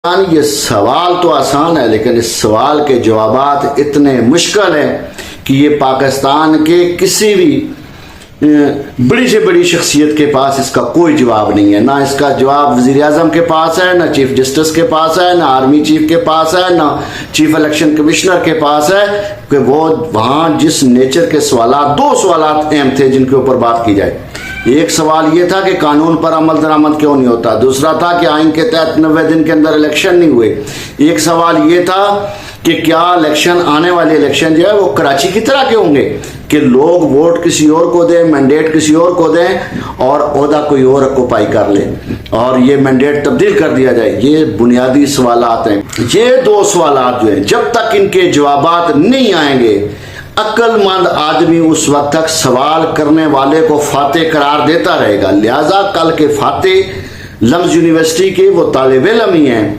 یہ سوال تو آسان ہے لیکن اس سوال کے جوابات اتنے مشکل ہیں کہ یہ پاکستان کے کسی بھی بڑی سے بڑی شخصیت کے پاس اس کا کوئی جواب نہیں ہے. نہ اس کا جواب وزیر اعظم کے پاس ہے، نہ چیف جسٹس کے پاس ہے، نہ آرمی چیف کے پاس ہے، نہ چیف الیکشن کمشنر کے پاس ہے کہ وہ وہاں جس نیچر کے سوالات، دو سوالات اہم تھے جن کے اوپر بات کی جائے. ایک سوال یہ تھا کہ قانون پر عمل درآمد کیوں نہیں ہوتا، دوسرا تھا کہ آئین کے تحت 90 دن کے اندر الیکشن نہیں ہوئے. ایک سوال یہ تھا کہ کیا الیکشن، آنے والے الیکشن جو ہے وہ کراچی کی طرح کے ہوں گے کہ لوگ ووٹ کسی اور کو دیں، مینڈیٹ کسی اور کو دیں اور عہدہ کوئی اور اکوپائی کر لیں اور یہ مینڈیٹ تبدیل کر دیا جائے. یہ بنیادی سوالات ہیں. یہ دو سوالات جو ہیں جب تک ان کے جوابات نہیں آئیں گے، عقل مند آدمی اس وقت تک سوال کرنے والے کو فاتح قرار دیتا رہے گا. لہذا کل کے فاتح لمز یونیورسٹی کے وہ طالب علم ہی ہیں